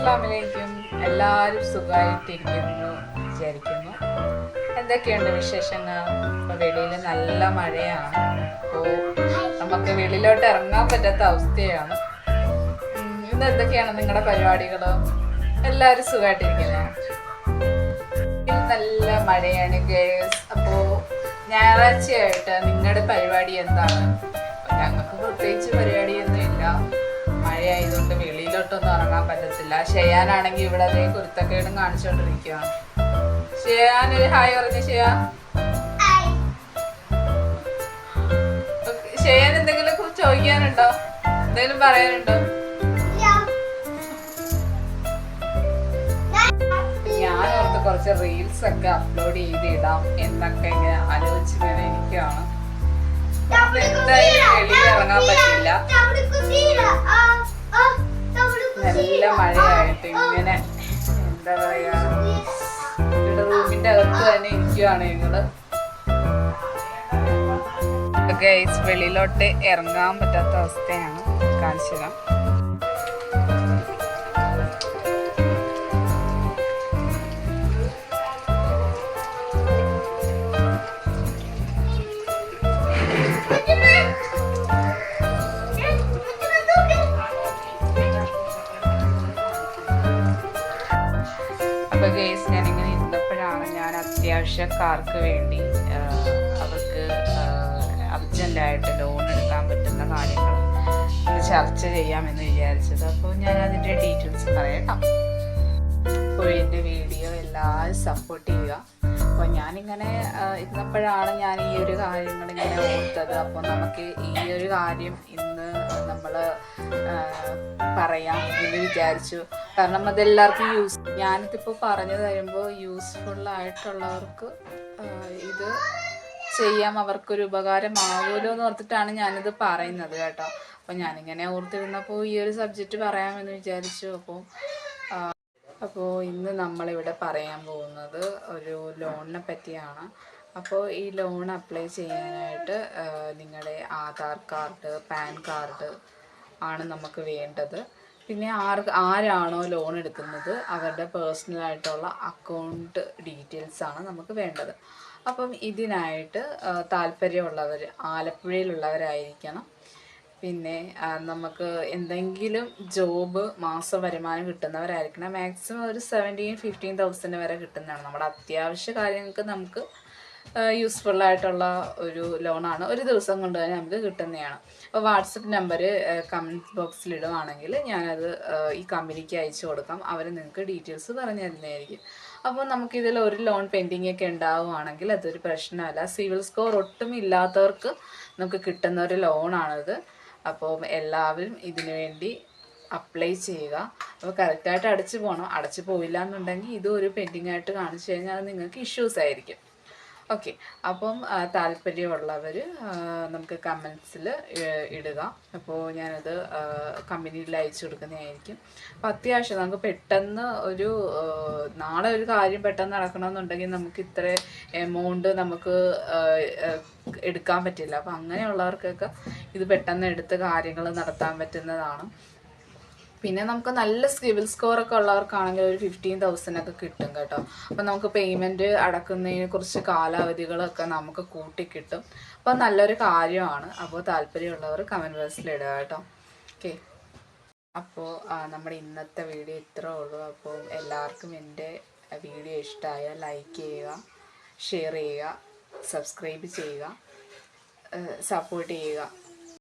അസ്സലാമലൈക്കും. എല്ലാവരും സുഖമായിട്ടിരിക്കുന്നു വിചാരിക്കുന്നു. എന്തൊക്കെയുണ്ട് വിശേഷങ്ങൾ? ഇപ്പോൾ വെളിയിൽ നല്ല മഴയാണ്. അപ്പോൾ നമുക്ക് വെളിയിലോട്ട് ഇറങ്ങാൻ പറ്റാത്ത അവസ്ഥയാണ്. ഇന്ന് എന്തൊക്കെയാണ് നിങ്ങളുടെ പരിപാടികൾ? എല്ലാവരും സുഖമായിട്ടിരിക്കുന്നു. നല്ല മഴയാണ് ഗേൾസ്. അപ്പോൾ ഞായറാഴ്ചയായിട്ട് നിങ്ങളുടെ പരിപാടി എന്താണ്? ഞങ്ങൾക്ക് പ്രത്യേകിച്ച് പരിപാടിയൊന്നും ഇല്ല. മഴയായതുകൊണ്ട് വെളിയിലോട്ടൊന്നും ഇറങ്ങാൻ പറ്റത്തില്ല. ഷെയാനാണെങ്കിൽ ഇവിടെ അതേ കുരുത്തക്കേടും കാണിച്ചുകൊണ്ടിരിക്കുകയാണ്. ഷെയാനൊരു ഹായ് പറഞ്ഞു. ഷെയാൻ എന്തെങ്കിലും ചോദിക്കാനുണ്ടോ? എന്തെങ്കിലും പറയാനുണ്ടോ? ഞാൻ ഓർത്ത് കുറച്ച് റീൽസ് ഒക്കെ അപ്ലോഡ് ചെയ്ത് ഇടാം എന്നൊക്കെ ഇങ്ങനെ ആലോചിച്ചിങ്ങനെ ഇരിക്കുകയാണ്. എന്തായാലും വെളിയിൽ ഇറങ്ങാൻ പറ്റില്ല. നല്ല മഴയായിട്ട് ഇങ്ങനെ എന്താ പറയാ, ഇവിടെ റൂമിന്റെ അകത്ത് തന്നെ ഇരിക്കുകയാണ് ഞങ്ങള്. വെളിയിലോട്ട് ഇറങ്ങാൻ പറ്റാത്ത അവസ്ഥയാണ്. കാണിച്ചു തരാം. അപ്പോൾ ഗേസ്, ഞാനിങ്ങനെ ഇരുന്നപ്പോഴാണ് ഞാൻ അത്യാവശ്യക്കാർക്ക് വേണ്ടി അവർക്ക് അർജൻറ്റായിട്ട് ലോൺ എടുക്കാൻ പറ്റുന്ന കാര്യങ്ങൾ ഒന്ന് ചർച്ച ചെയ്യാമെന്ന് വിചാരിച്ചത്. അപ്പോൾ ഞാൻ അതിൻ്റെ ഡീറ്റെയിൽസ് പറയാം. അപ്പോൾ എൻ്റെ വീഡിയോ എല്ലാവരും സപ്പോർട്ട് ചെയ്യുക. അപ്പോൾ ഞാനിങ്ങനെ ഇരുന്നപ്പോഴാണ് ഞാൻ ഈ ഒരു കാര്യങ്ങളിങ്ങനെ ഓർത്തത്. അപ്പോൾ നമുക്ക് ഈ ഒരു കാര്യം ഇന്ന് നമ്മൾ പറയാം എന്ന് വിചാരിച്ചു. കാരണം അതെല്ലാവർക്കും ഞാനിതിപ്പോൾ പറഞ്ഞു തരുമ്പോൾ യൂസ്ഫുള്ളായിട്ടുള്ളവർക്ക് ഇത് ചെയ്യാം, അവർക്കൊരു ഉപകാരമാവുമല്ലോ എന്ന് ഓർത്തിട്ടാണ് ഞാനിത് പറയുന്നത് കേട്ടോ. അപ്പോൾ ഞാനിങ്ങനെ ഓർത്തിരുന്നപ്പോൾ ഈ ഒരു സബ്ജക്റ്റ് പറയാമെന്ന് വിചാരിച്ചു. അപ്പോൾ ഇന്ന് നമ്മളിവിടെ പറയാൻ പോകുന്നത് ഒരു ലോണിനെ പറ്റിയാണ്. അപ്പോൾ ഈ ലോൺ അപ്ലൈ ചെയ്യാനായിട്ട് നിങ്ങളുടെ ആധാർ കാർഡ്, പാൻ കാർഡ് ആണ് നമുക്ക് വേണ്ടത്. പിന്നെ ആരാണോ ലോൺ എടുക്കുന്നത് അവരുടെ പേഴ്സണലായിട്ടുള്ള അക്കൗണ്ട് ഡീറ്റെയിൽസാണ് നമുക്ക് വേണ്ടത്. അപ്പം ഇതിനായിട്ട് താല്പര്യമുള്ളവർ ആലപ്പുഴയിലുള്ളവരായിരിക്കണം. പിന്നെ നമുക്ക് എന്തെങ്കിലും ജോബ് മാസ വരുമാനം കിട്ടുന്നവരായിരിക്കണം. മാക്സിമം ഒരു 17,000-15,000 വരെ കിട്ടുന്നതാണ്. നമ്മുടെ അത്യാവശ്യ കാര്യങ്ങൾക്ക് നമുക്ക് യൂസ്ഫുള്ളായിട്ടുള്ള ഒരു ലോണാണ്. ഒരു ദിവസം കൊണ്ട് തന്നെ നമുക്ക് കിട്ടുന്നതാണ്. അപ്പോൾ വാട്സപ്പ് നമ്പർ കമൻറ്റ് ബോക്സിൽ ഇടുവാണെങ്കിൽ ഞാനത് ഈ കമ്പനിക്ക് അയച്ചു കൊടുക്കാം. അവർ നിങ്ങൾക്ക് ഡീറ്റെയിൽസ് പറഞ്ഞു തരുന്നതായിരിക്കും. അപ്പോൾ നമുക്കിതിൽ ഒരു ലോൺ പെൻഡിങ് ഒക്കെ ഉണ്ടാവുകയാണെങ്കിൽ അതൊരു പ്രശ്നമല്ല. സിവിൽ സ്കോർ ഒട്ടും ഇല്ലാത്തവർക്ക് നമുക്ക് കിട്ടുന്ന ഒരു ലോണാണിത്. അപ്പോൾ എല്ലാവരും ഇതിനു വേണ്ടി അപ്ലൈ ചെയ്യുക. അപ്പോൾ കറക്റ്റായിട്ട് അടച്ചു പോകണം. അടച്ചു പോയില്ല എന്നുണ്ടെങ്കിൽ ഇത് ഒരു പെൻഡിങ് ആയിട്ട് കാണിച്ചു കഴിഞ്ഞാൽ അത് നിങ്ങൾക്ക് ഇഷ്യൂസ് ആയിരിക്കും. ഓക്കെ, അപ്പം താല്പര്യമുള്ളവർ നമുക്ക് കമൻസിൽ ഇടുക. അപ്പോൾ ഞാനത് കമ്പനിയിൽ അയച്ചു കൊടുക്കുന്നതായിരിക്കും. അപ്പോൾ അത്യാവശ്യം നമുക്ക് പെട്ടെന്ന് നാളെ ഒരു കാര്യം പെട്ടെന്ന് നടക്കണമെന്നുണ്ടെങ്കിൽ നമുക്ക് ഇത്ര എമൗണ്ട് നമുക്ക് എടുക്കാൻ പറ്റില്ല. അപ്പോൾ അങ്ങനെയുള്ളവർക്കൊക്കെ ഇത് പെട്ടെന്ന് എടുത്ത് കാര്യങ്ങൾ നടത്താൻ പറ്റുന്നതാണ്. പിന്നെ നമുക്ക് നല്ല സിവിൽ സ്കോറൊക്കെ ഉള്ളവർക്കാണെങ്കിൽ ഒരു 15,000 കിട്ടും കേട്ടോ. അപ്പം നമുക്ക് പേയ്മെൻറ്റ് അടക്കുന്നതിനെ കുറിച്ച് കാലാവധികളൊക്കെ നമുക്ക് കൂട്ടിക്കിട്ടും. അപ്പോൾ നല്ലൊരു കാര്യമാണ്. അപ്പോൾ താല്പര്യമുള്ളവർ കമൻറ്റ് ബോക്സിൽ ഇടുക കേട്ടോ. ഓക്കെ, അപ്പോൾ നമ്മുടെ ഇന്നത്തെ വീഡിയോ ഇത്രേ ഉള്ളൂ. അപ്പോൾ എല്ലാവർക്കും എൻ്റെ വീഡിയോ ഇഷ്ടമായാൽ ലൈക്ക് ചെയ്യുക, ഷെയർ ചെയ്യുക, സബ്സ്ക്രൈബ് ചെയ്യുക, സപ്പോർട്ട് ചെയ്യുക.